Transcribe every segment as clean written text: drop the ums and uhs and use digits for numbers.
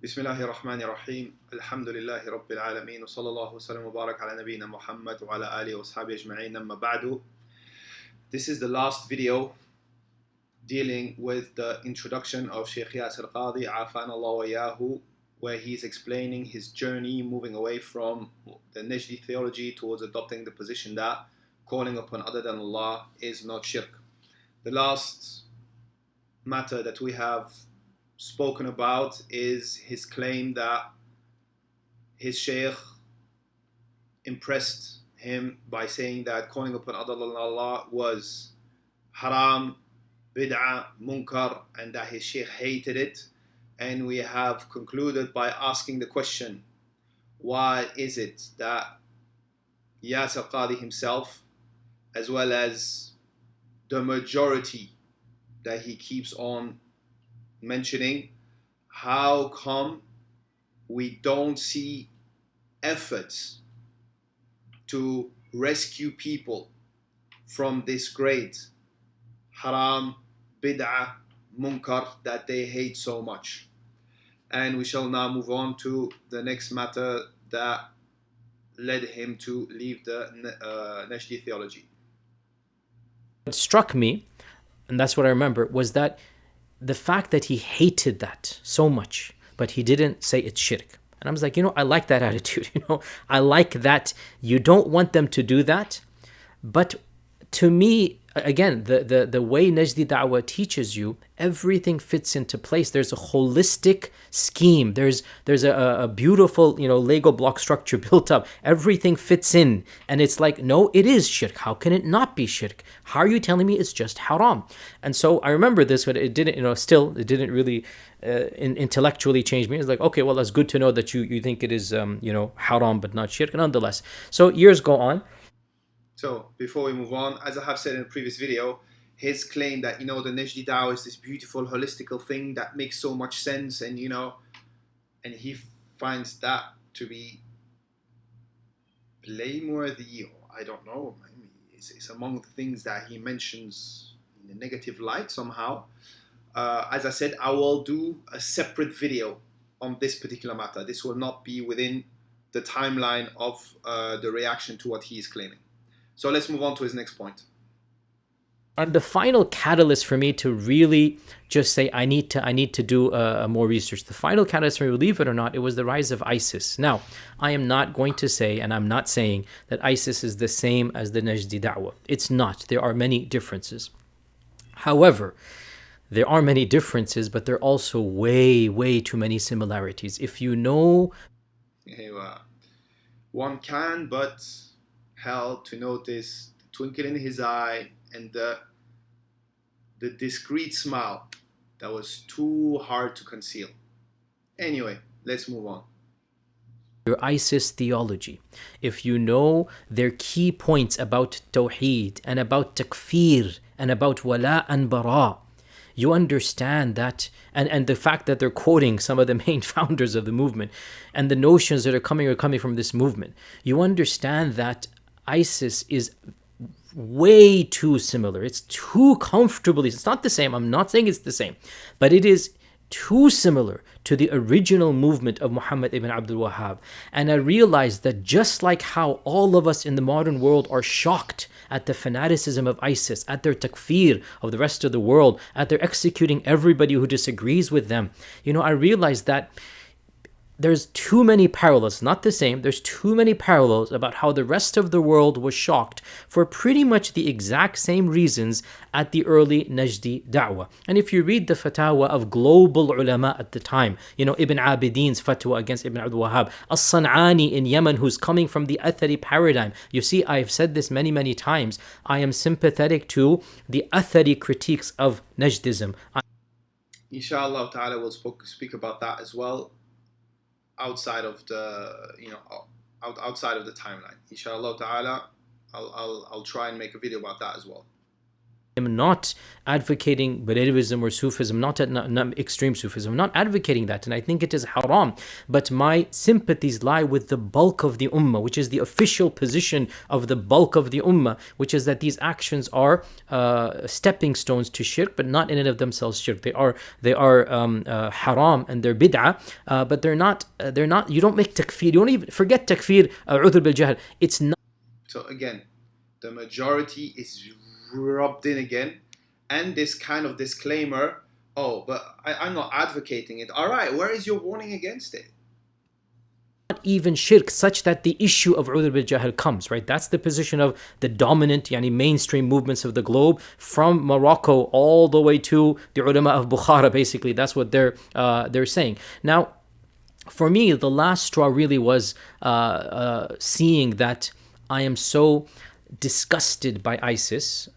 بسم الله الرحمن الرحيم الحمد لله رب العالمين وصلى الله وسلم وبارك على نبينا محمد وعلى آله وصحبه أجمعين أما بعد. This is the last video dealing with the introduction of Sheikh Yasir Qadi عافانا الله وإياه, where he's explaining his journey moving away from the Najdi theology towards adopting the position that calling upon other than Allah is not shirk. The last matter that we have spoken about is his claim that his sheikh impressed him by saying that calling upon other than Allah was haram, bid'ah, munkar, and that his sheikh hated it. And we have concluded by asking the question, why is it that Yasir Qadi himself, as well as the majority that he keeps on mentioning, how come we don't see efforts to rescue people from this great haram, bid'ah, munkar that they hate so much? And we shall now move on to the next matter that led him to leave the Najdi theology. What struck me, and that's what I remember, was that the fact that he hated that so much, but he didn't say it's shirk. And I was like, I like that attitude. I like that you don't want them to do that. But to me, again, the way Najdi Da'wah teaches you, everything fits into place. There's a holistic scheme. There's a beautiful, Lego block structure built up. Everything fits in. And it's like, no, it is shirk. How can it not be shirk? How are you telling me it's just haram? And so I remember this, but it didn't, it didn't really intellectually change me. It's like, okay, well, that's good to know that you think it is, haram, but not shirk, nonetheless. So years go on. So before we move on, as I have said in a previous video, his claim that, the Najdi Dawah is this beautiful, holistical thing that makes so much sense, and, and he finds that to be blameworthy, or I don't know, it's among the things that he mentions in a negative light somehow. As I said, I will do a separate video on this particular matter. This will not be within the timeline of the reaction to what he is claiming. So let's move on to his next point. The final catalyst for me to really just say I need to do more research. The final catalyst for me, believe it or not, it was the rise of ISIS. Now, I am not going to say, and I'm not saying that ISIS is the same as the Najdi Da'wah. It's not. There are many differences. However, there are many differences, but there are also way, way too many similarities. If you know, one can but help to notice the twinkle in his eye and the discreet smile that was too hard to conceal. Anyway, let's move on. Your ISIS theology, if you know their key points about Tawheed and about Takfir and about Wala and Bara, you understand that, and the fact that they're quoting some of the main founders of the movement and the notions that are coming from this movement, you understand that ISIS is way too similar. It's too comfortably, it's not the same. I'm not saying it's the same, but it is too similar to the original movement of Muhammad ibn Abdul Wahhab. And I realized that just like how all of us in the modern world are shocked at the fanaticism of ISIS, at their takfir of the rest of the world, at their executing everybody who disagrees with them, I realized that there's too many parallels, not the same, there's too many parallels about how the rest of the world was shocked for pretty much the exact same reasons at the early Najdi Da'wah. And if you read the fatwa of global ulama at the time, Ibn Abidin's fatwa against Ibn Abdul Wahhab, As-San'ani in Yemen, who's coming from the Athari paradigm. You see, I've said this many, many times. I am sympathetic to the Athari critiques of Najdism. Inshallah ta'ala, we'll speak about that as well. Outside of the outside of the timeline, inshallah ta'ala, I'll try and make a video about that as well. am not advocating Bedouism or Sufism, not extreme Sufism. I'm not advocating that, and I think it is haram. But my sympathies lie with the bulk of the ummah, which is the official position of the bulk of the ummah, which is that these actions are stepping stones to shirk, but not in and of themselves shirk. They are haram and they're bid'ah, but they're not. You don't make takfir. You don't even forget takfir. A'udhu bil jahl. It's not. So again, the majority is rubbed in again, and this kind of disclaimer, oh, but I'm not advocating it. All right, where is your warning against it? Not even shirk, such that the issue of udhr bil jahl comes, right? That's the position of the dominant mainstream movements of the globe, from Morocco all the way to the ulama of Bukhara. Basically, that's what they're saying. Now, for me, the last straw really was seeing that I am so disgusted by ISIS,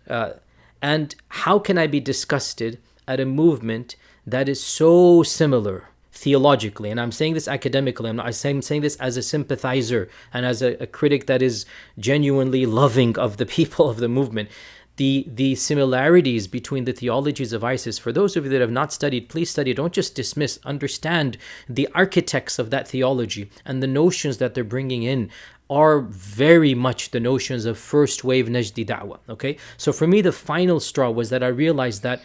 and how can I be disgusted at a movement that is so similar theologically? And I'm saying this academically. I'm saying this as a sympathizer and as a critic that is genuinely loving of the people of the movement. The similarities between the theologies of ISIS, for those of you that have not studied, please study. Don't just dismiss. Understand the architects of that theology and the notions that they're bringing in are very much the notions of first wave Najdi da'wah. Okay, so for me, the final straw was that I realized that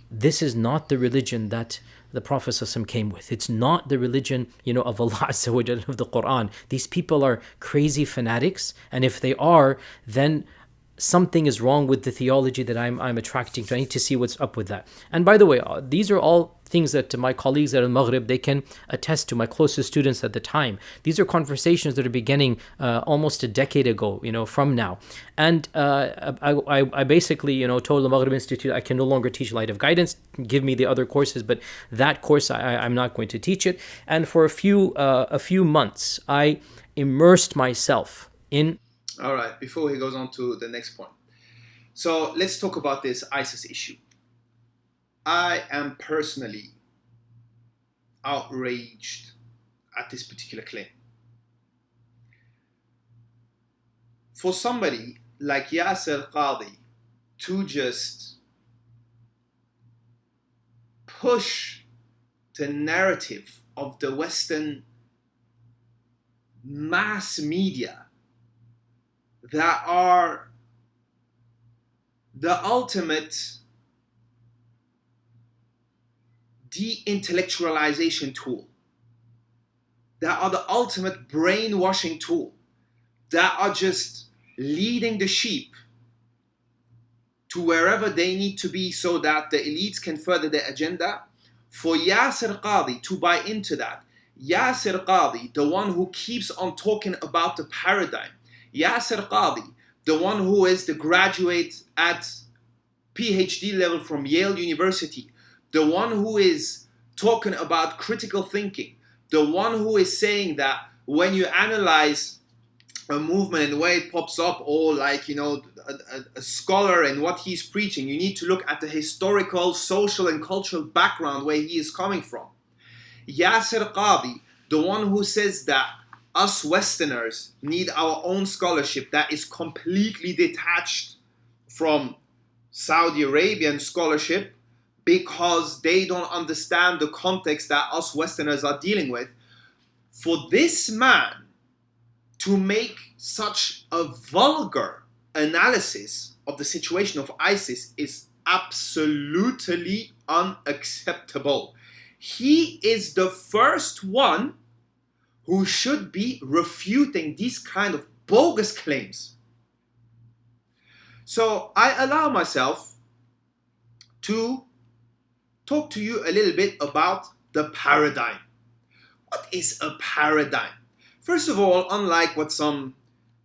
this is not the religion that the Prophet ﷺ came with. It's not the religion, of Allah Azza wa Jalla, of the Quran. These people are crazy fanatics, and if they are, then something is wrong with the theology that I'm attracting to. I need to see what's up with that. And by the way, these are all things that my colleagues at Al-Maghrib, they can attest to, my closest students at the time. These are conversations that are beginning almost a decade ago, from now. And I basically, told the Maghrib Institute, I can no longer teach Light of Guidance, give me the other courses, but that course, I'm not going to teach it. And for a few months, I immersed myself in... All right, before he goes on to the next point. So let's talk about this ISIS issue. I am personally outraged at this particular claim. For somebody like Yasir Qadi to just push the narrative of the Western mass media that are the ultimate de-intellectualization tool, that are the ultimate brainwashing tool, that are just leading the sheep to wherever they need to be so that the elites can further their agenda. For Yasir Qadi to buy into that, Yasir Qadi, the one who keeps on talking about the paradigm, Yasir Qadi, the one who is the graduate at PhD level from Yale University, the one who is talking about critical thinking, the one who is saying that when you analyze a movement and the way it pops up, or a scholar and what he's preaching, you need to look at the historical, social and cultural background where he is coming from. Yasir Qadi, the one who says that us Westerners need our own scholarship that is completely detached from Saudi Arabian scholarship because they don't understand the context that us Westerners are dealing with. For this man to make such a vulgar analysis of the situation of ISIS is absolutely unacceptable. He is the first one who should be refuting these kind of bogus claims. So I allow myself to talk to you a little bit about the paradigm. What is a paradigm? First of all, unlike what some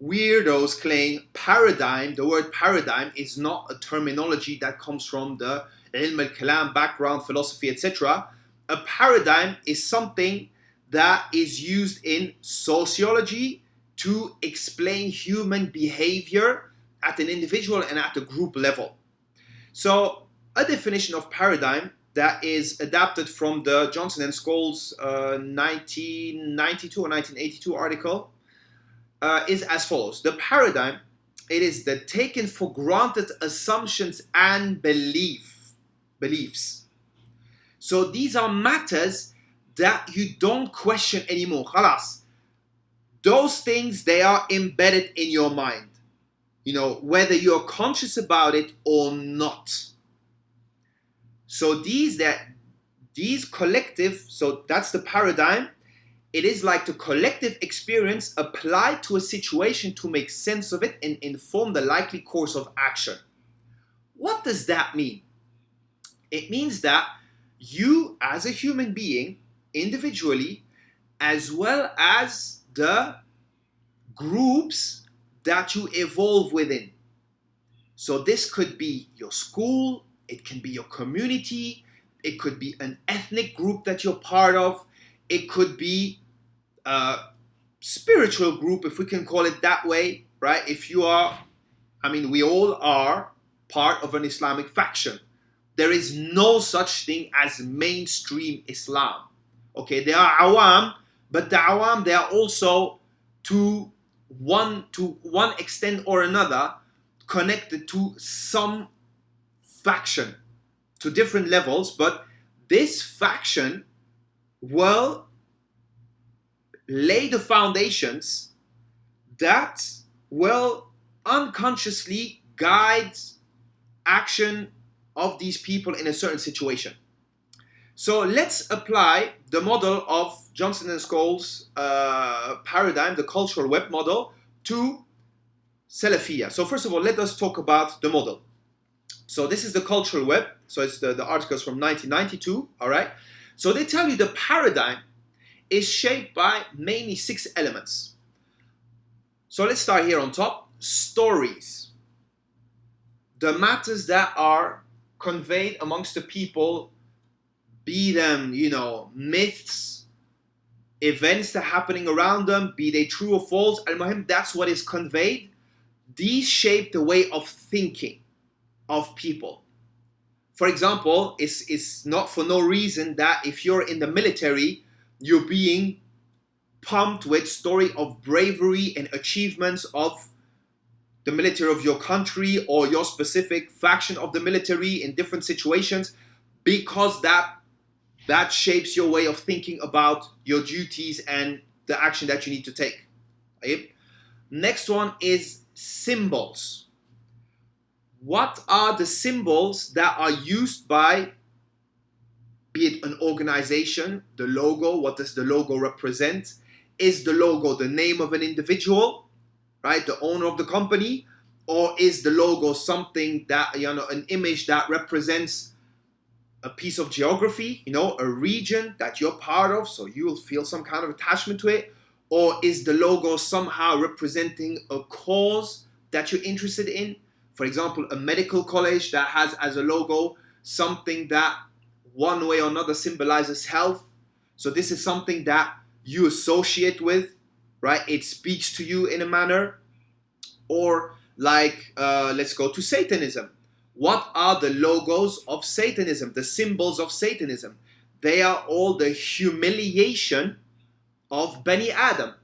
weirdos claim, paradigm, the word paradigm is not a terminology that comes from the ilm al-kalam background, philosophy, etc. A paradigm is something that is used in sociology to explain human behavior at an individual and at a group level. So a definition of paradigm that is adapted from the Johnson Scholes 1992 or 1982 article is as follows. The paradigm it is the taken for granted assumptions and beliefs. So these are matters that you don't question anymore. Khalas. Those things, they are embedded in your mind, whether you're conscious about it or not. So these collective, so that's the paradigm. It is like the collective experience applied to a situation to make sense of it and inform the likely course of action. What does that mean? It means that you, as a human being, individually, as well as the groups that you evolve within. So this could be your school, it can be your community, it could be an ethnic group that you're part of, it could be a spiritual group, if we can call it that way, right? If you are, we all are part of an Islamic faction. There is no such thing as mainstream Islam. Okay, they are awam, but the awam, they are also to one extent or another connected to some faction, to different levels, but this faction will lay the foundations that will unconsciously guide action of these people in a certain situation. So let's apply the model of Johnson and Scholes' paradigm, the cultural web model, to salafiyah. So first of all, let us talk about the model. So this is the cultural web. So it's the articles from 1992, all right? So they tell you the paradigm is shaped by mainly 6 elements. So let's start here on top. Stories. The matters that are conveyed amongst the people, be them, myths, events that are happening around them, be they true or false, al-muhim, that's what is conveyed. These shape the way of thinking of people. For example, it's not for no reason that if you're in the military, you're being pumped with story of bravery and achievements of the military of your country or your specific faction of the military in different situations, because that shapes your way of thinking about your duties and the action that you need to take. Right? Next one is symbols. What are the symbols that are used by, be it an organization, the logo? What does the logo represent? Is the logo the name of an individual, right, the owner of the company? Or is the logo something that, an image that represents a piece of geography, a region that you're part of, so you will feel some kind of attachment to it? Or is the logo somehow representing a cause that you're interested in? For example, a medical college that has as a logo something that one way or another symbolizes health. So this is something that you associate with, right? It speaks to you in a manner. Or let's go to Satanism. What are the logos of Satanism, the symbols of Satanism? They are all the humiliation of Bani Adam.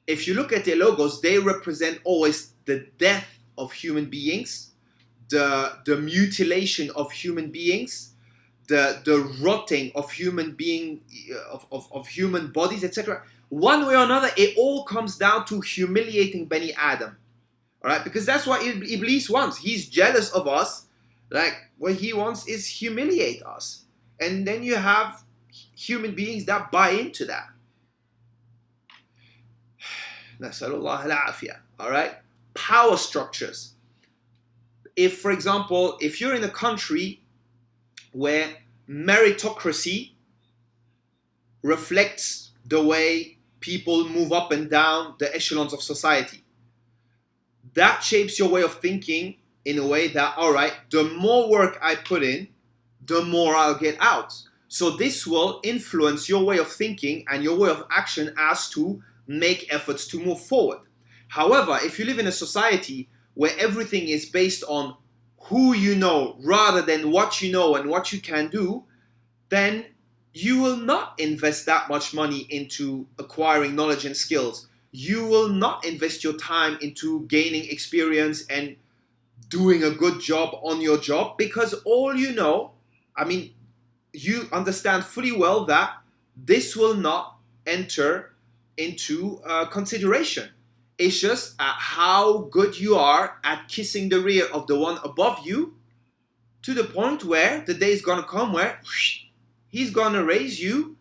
If you look at their logos, they represent always the death of human beings, the mutilation of human beings, the rotting of human human bodies, etc. One way or another, it all comes down to humiliating Bani Adam. All right, because that's what Iblis wants. He's jealous of us. Like, what he wants is humiliate us. And then you have human beings that buy into that. Nasalullah al-afiyah. All right, power structures. If, for example, if you're in a country where meritocracy reflects the way people move up and down the echelons of society, that shapes your way of thinking in a way that, all right, the more work I put in, the more I'll get out. So this will influence your way of thinking and your way of action as to make efforts to move forward. However, if you live in a society where everything is based on who you know rather than what you know and what you can do, then you will not invest that much money into acquiring knowledge and skills. you will not invest your time into gaining experience and doing a good job on your job, because all you know, I mean, you understand fully well that this will not enter into consideration. It's just how good you are at kissing the rear of the one above you, to the point where the day is going to come where he's going to raise you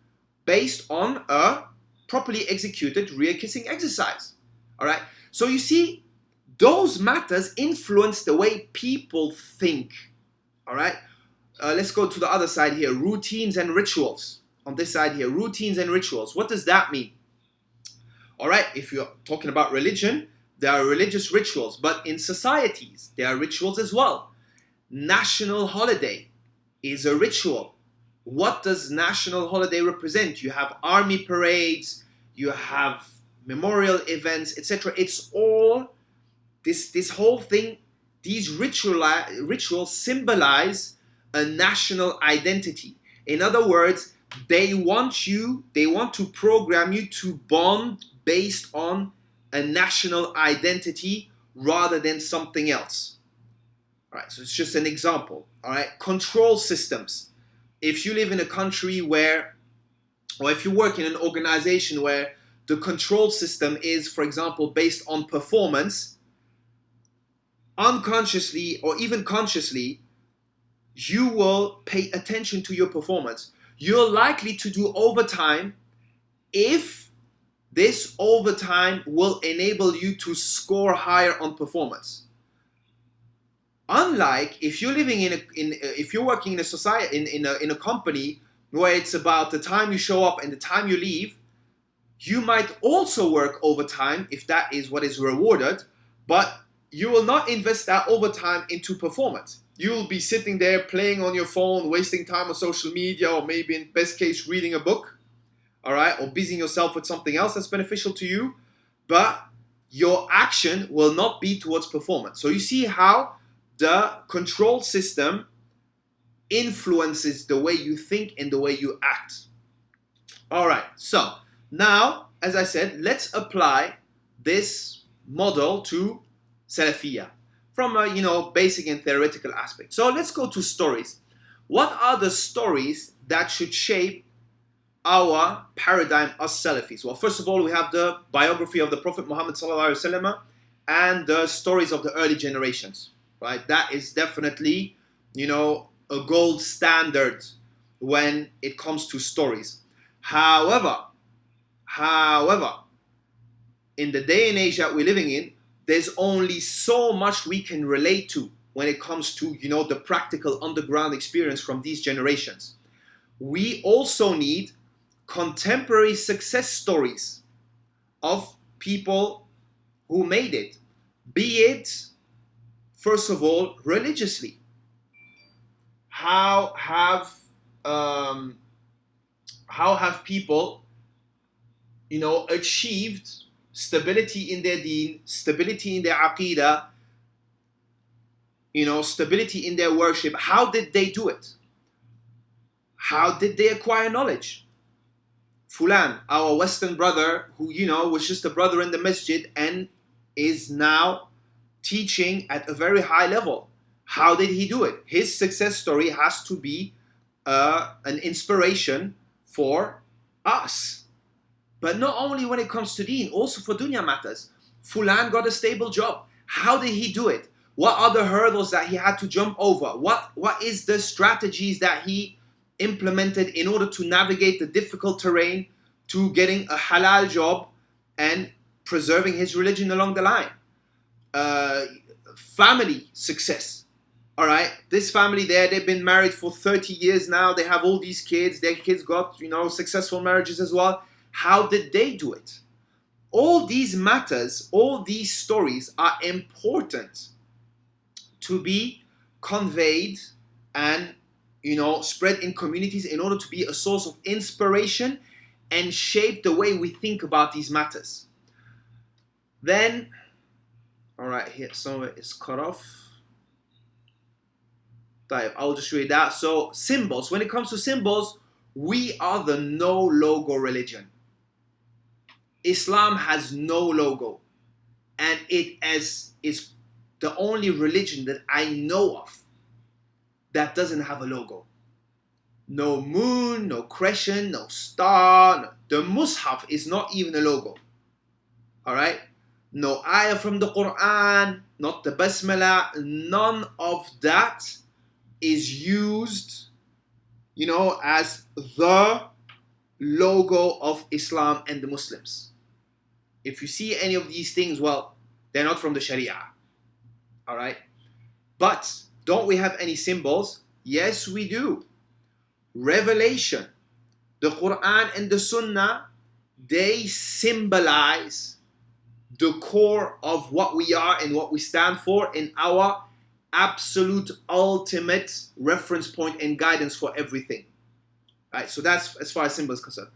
based on a properly executed rear kissing exercise. All right. So you see, those matters influence the way people think. All right. Let's go to the other side here. Routines and rituals. On this side here, routines and rituals. What does that mean? All right. If you're talking about religion, there are religious rituals, but in societies, there are rituals as well. National holiday is a ritual. What does national holiday represent? You have army parades, you have memorial events, etc. It's all this whole thing. These rituals symbolize a national identity. In other words, they want to program you to bond based on a national identity rather than something else. All right, so it's just an example. All right, control systems. If you live in a country where, or if you work in an organization where the control system is, for example, based on performance, unconsciously or even consciously, you will pay attention to your performance. You're likely to do overtime if this overtime will enable you to score higher on performance. Unlike if you're living if you're working in a society in a company where it's about the time you show up and the time you leave, you might also work overtime if that is what is rewarded, but you will not invest that overtime into performance. You will be sitting there playing on your phone, wasting time on social media, or maybe in best case reading a book, all right, or busying yourself with something else that's beneficial to you, but your action will not be towards performance. So you see how the control system influences the way you think and the way you act. All right, so now, as I said, let's apply this model to salafiyah from a basic and theoretical aspect. So let's go to stories. What are the stories that should shape our paradigm as Salafis? Well, first of all, we have the biography of the Prophet Muhammad ﷺ and the stories of the early generations. Right? That is definitely, a gold standard when it comes to stories. However, in the day and age that we're living in, there's only so much we can relate to when it comes to, the practical underground experience from these generations. We also need contemporary success stories of people who made it, be it, first of all, religiously. How have people, achieved stability in their deen, stability in their aqidah, stability in their worship? How did they do it? How did they acquire knowledge? Fulan, our Western brother, who, was just a brother in the masjid and is now teaching at a very high level. How did he do it? His success story has to be an inspiration for us. But not only when it comes to deen, also for dunya matters. Fulan got a stable job. How did he do it? What are the hurdles that he had to jump over? What is the strategies that he implemented in order to navigate the difficult terrain to getting a halal job and preserving his religion along the line? Family success. All right, this family there, they've been married for 30 years now. They have all these kids. Their kids got, successful marriages as well. How did they do it? All these matters, all these stories are important to be conveyed and, spread in communities in order to be a source of inspiration and shape the way we think about these matters. Then, all right, here, some of it is cut off. I'll just read that. So, symbols. When it comes to symbols, we are the no logo religion. Islam has no logo, and it is the only religion that I know of that doesn't have a logo. No moon, no crescent, no star. No. The Mus'haf is not even a logo. All right? No ayah from the Quran, not the Basmala. None of that is used, as the logo of Islam and the Muslims. If you see any of these things, well, they're not from the Sharia. All right? But don't we have any symbols? Yes, we do. Revelation, the Quran and the Sunnah, they symbolize the core of what we are and what we stand for in our absolute ultimate reference point and guidance for everything. Right? So that's as far as symbols is concerned.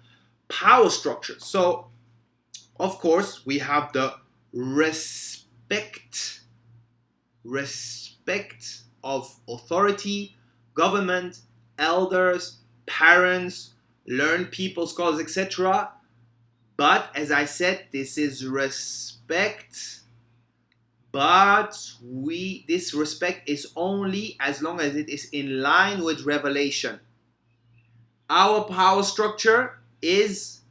Power structure. So, of course, we have the respect of authority, government, elders, parents, learned people, scholars, etc. But as I said, this is respect. But this respect is only as long as it is in line with revelation. Our power structure is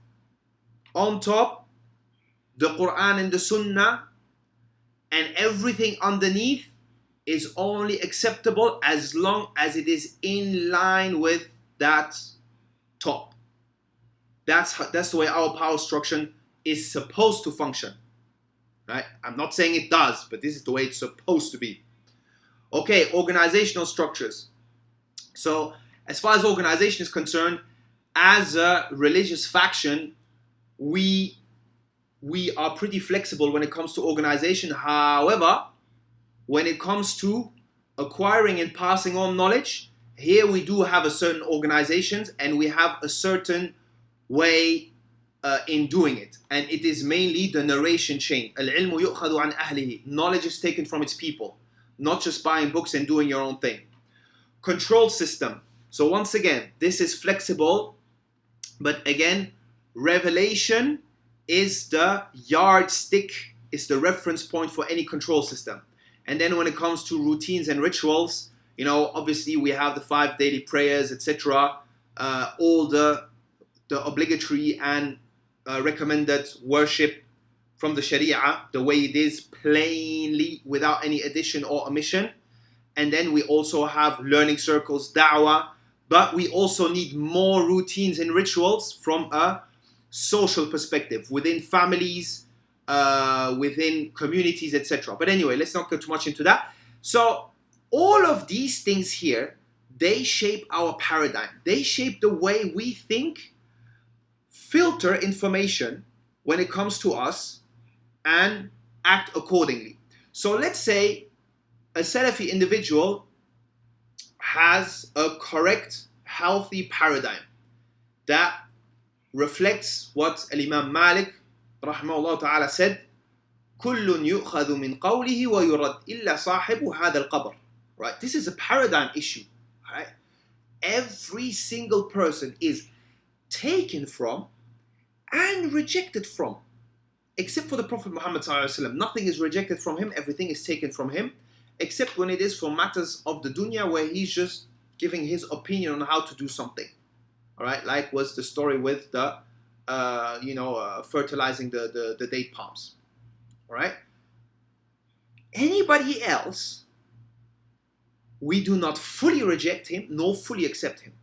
on top, the Quran and the Sunnah, and everything underneath is only acceptable as long as it is in line with that top. That's the way our power structure is supposed to function. Right? I'm not saying it does, but this is the way it's supposed to be. Okay, organizational structures. So, as far as organization is concerned, as a religious faction, we are pretty flexible when it comes to organization. However, when it comes to acquiring and passing on knowledge, here we do have a certain organizations and we have a certain way in doing it. And it is mainly the narration chain. Al-ilmu yu'khadu an ahlihi. Knowledge is taken from its people, not just buying books and doing your own thing. Control system. So once again, this is flexible, but again, revelation is the yardstick, is the reference point for any control system. And then when it comes to routines and rituals, obviously we have the 5 daily prayers, etc. All the obligatory and recommended worship from the Sharia, the way it is, plainly, without any addition or omission. And then we also have learning circles, da'wah, but we also need more routines and rituals from a social perspective, within families, within communities, etc. But anyway, let's not go too much into that. So all of these things here, they shape our paradigm. They shape the way we think, filter information when it comes to us, and act accordingly. So let's say a Salafi individual has a correct, healthy paradigm that reflects what Imam Malik rahimahullah ta'ala said, كُلٌّ يُؤْخَذُ مِنْ قَوْلِهِ وَيُرَدْ إِلَّا صَاحِبُ هَذَا الْقَبْرِ. Right? This is a paradigm issue. Right? Every single person is taken from and rejected from, except for the Prophet Muhammad sallallahu alaihi wasallam. Nothing is rejected from him, everything is taken from him, except when it is for matters of the dunya where he's just giving his opinion on how to do something. All right, like was the story with the fertilizing the date palms. All right, anybody else, we do not fully reject him nor fully accept him.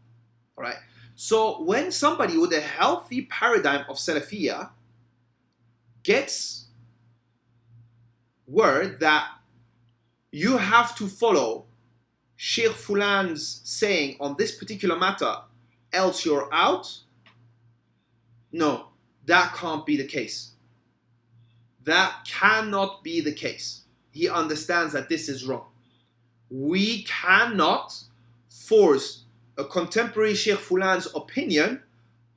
All right, so when somebody with a healthy paradigm of salafiyah gets word that you have to follow Sheikh Fulan's saying on this particular matter, else you're out, no, that can't be the case. That cannot be the case. He understands that this is wrong. We cannot force a contemporary Sheikh Fulan's opinion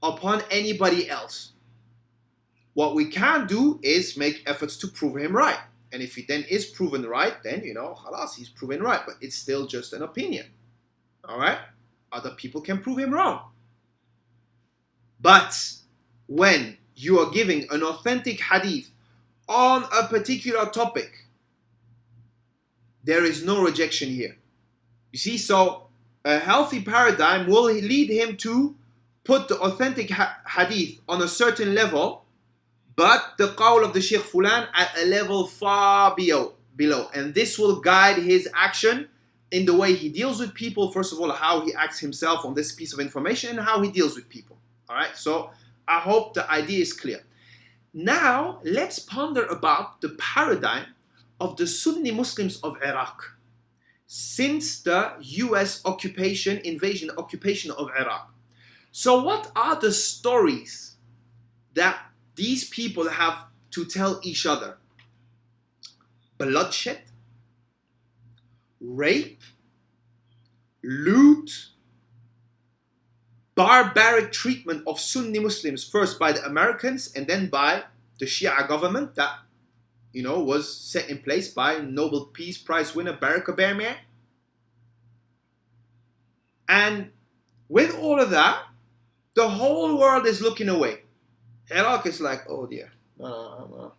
upon anybody else. What we can do is make efforts to prove him right. And if he then is proven right, then, khalas, he's proven right. But it's still just an opinion. All right? Other people can prove him wrong. But when you are giving an authentic hadith on a particular topic, there is no rejection here. You see, so a healthy paradigm will lead him to put the authentic hadith on a certain level, but the qawl of the Sheikh Fulan at a level far below. And this will guide his action in the way he deals with people. First of all, how he acts himself on this piece of information and how he deals with people. All right, so I hope the idea is clear. Now, let's ponder about the paradigm of the Sunni Muslims of Iraq since the US invasion of Iraq. So what are the stories that these people have to tell each other? Bloodshed, rape, loot, barbaric treatment of Sunni Muslims, first by the Americans and then by the Shia government that, was set in place by Nobel Peace Prize winner Barack Obama. And with all of that, the whole world is looking away. Iraq is like, oh dear, no.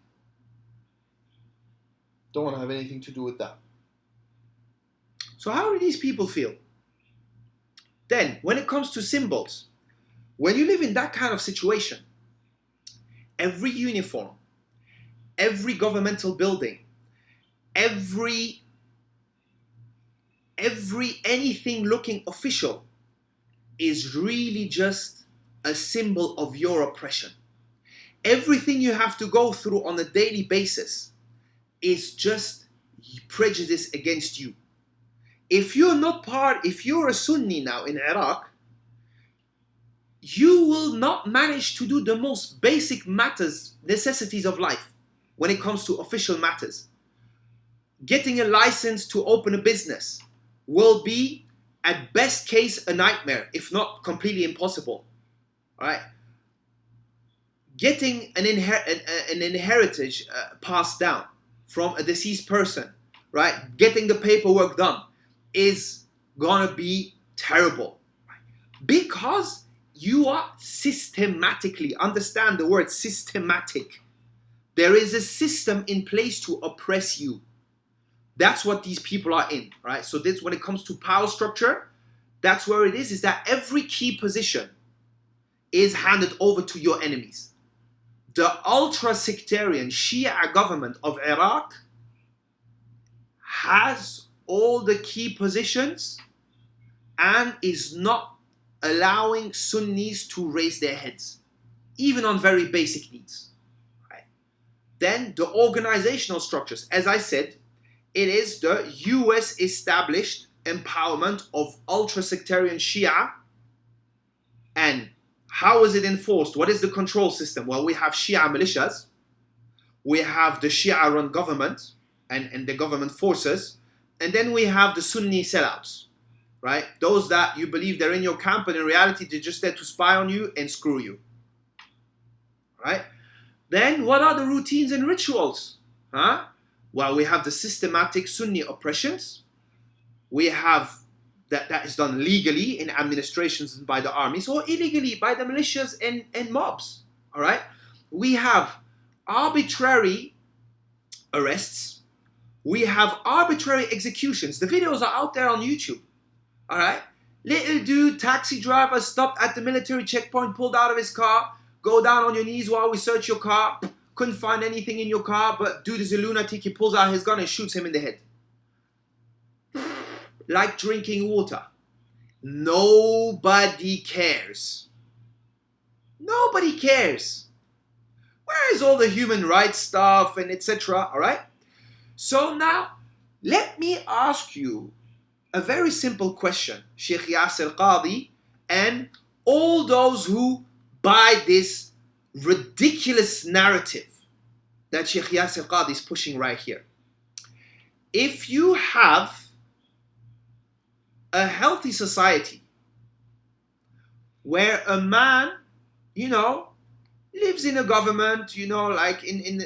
Don't want to have anything to do with that. So how do these people feel? Then, when it comes to symbols, when you live in that kind of situation, every uniform, every governmental building, every anything looking official is really just a symbol of your oppression. Everything you have to go through on a daily basis is just prejudice against you. If you're a Sunni now in Iraq, you will not manage to do the most basic necessities of life when it comes to official matters. Getting a license to open a business will be, at best case, a nightmare, if not completely impossible. All right? Getting an inheritance passed down from a deceased person, right? Getting the paperwork done is gonna be terrible, right? Because you are systematically, understand the word systematic. There is a system in place to oppress you. That's what these people are in, right? So this, when it comes to power structure, that's where it is that every key position is handed over to your enemies. The ultra-sectarian Shia government of Iraq has all the key positions and is not allowing Sunnis to raise their heads, even on very basic needs. Right? Then the organizational structures, as I said, it is the US established empowerment of ultra-sectarian Shia. And how is it enforced? What is the control system? Well, we have Shia militias, we have the Shia-run government and the government forces, and then we have the Sunni sellouts, right? Those that you believe they're in your camp, and in reality they're just there to spy on you and screw you, right? Then what are the routines and rituals? Well, we have the systematic Sunni oppressions. We have that is done legally in administrations and by the armies, or illegally by the militias and mobs, all right? We have arbitrary arrests. We have arbitrary executions. The videos are out there on YouTube, all right? Little dude, taxi driver, stopped at the military checkpoint, pulled out of his car, go down on your knees while we search your car, couldn't find anything in your car, but dude is a lunatic, he pulls out his gun and shoots him in the head. Like drinking water. Nobody cares. Nobody cares. Where is all the human rights stuff and etc.? All right? So now, let me ask you a very simple question, Sheikh Yasir Qadi, and all those who buy this ridiculous narrative that Sheikh Yasir Qadi is pushing right here. If you have a healthy society where a man, lives in a government, like in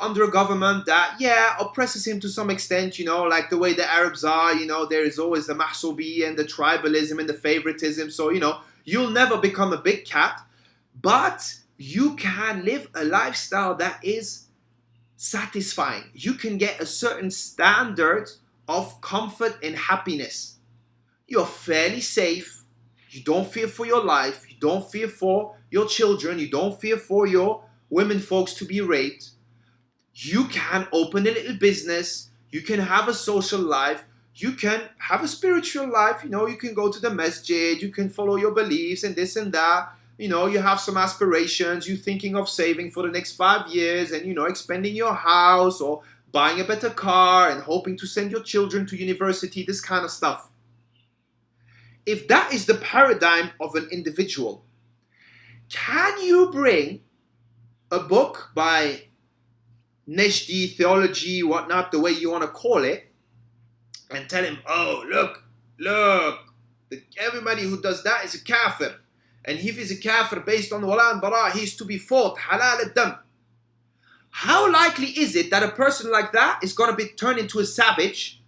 under a government that, oppresses him to some extent, like the way the Arabs are, there is always the mahsubi and the tribalism and the favoritism. So, you'll never become a big cat, but you can live a lifestyle that is satisfying. You can get a certain standard of comfort and happiness. You're fairly safe. You don't fear for your life. You don't fear for your children. You don't fear for your women folks to be raped. You can open a little business. You can have a social life. You can have a spiritual life. You know, you can go to the masjid. You can follow your beliefs and this and that. You know, you have some aspirations. You're thinking of saving for the next 5 years and, you know, expanding your house or buying a better car and hoping to send your children to university, this kind of stuff. If that is the paradigm of an individual, can you bring a book by Najdi, theology, whatnot, the way you want to call it, and tell him, oh, look, everybody who does that is a kafir. And if he's a kafir based on wala and bara, he's to be fought, halal al-dam. How likely is it that a person like that is going to be turned into a savage,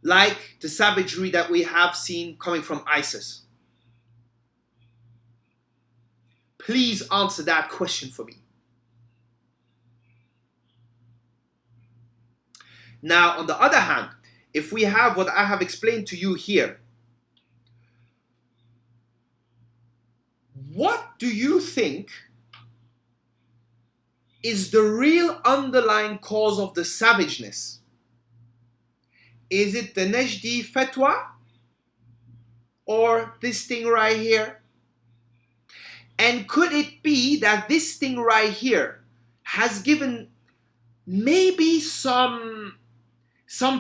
like the savagery that we have seen coming from ISIS? Please answer that question for me. Now, on the other hand, if we have what I have explained to you here, what do you think is the real underlying cause of the savageness? Is it the Najdi fatwa or this thing right here? And could it be that this thing right here has given maybe some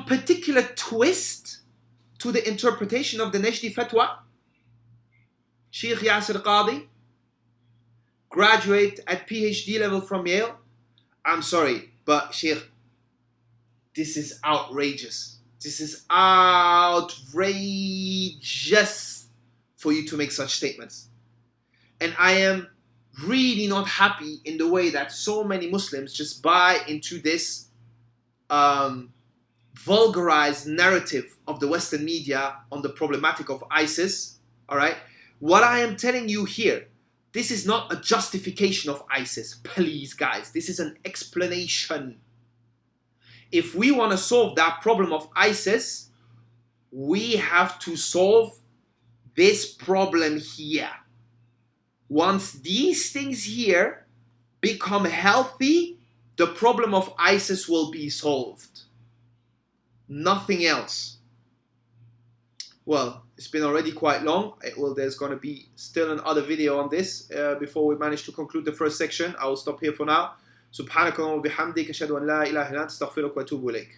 particular twist to the interpretation of the Najdi fatwa? Sheikh Yasir Qadi, graduate at PhD level from Yale. I'm sorry, but Sheikh, this is outrageous. This is outrageous for you to make such statements. And I am really not happy in the way that so many Muslims just buy into this vulgarized narrative of the Western media on the problematic of ISIS. All right? What I am telling you here, this is not a justification of ISIS. Please, guys, this is an explanation. If we want to solve that problem of ISIS, we have to solve this problem here. Once these things here become healthy, the problem of ISIS will be solved. Nothing else. Well, it's been already quite long. There's going to be still another video on this before we manage to conclude the first section. I will stop here for now. سبحانك اللهم وبحمدك أشهد أن لا إله إلا أنت أستغفرك وأتوب إليك.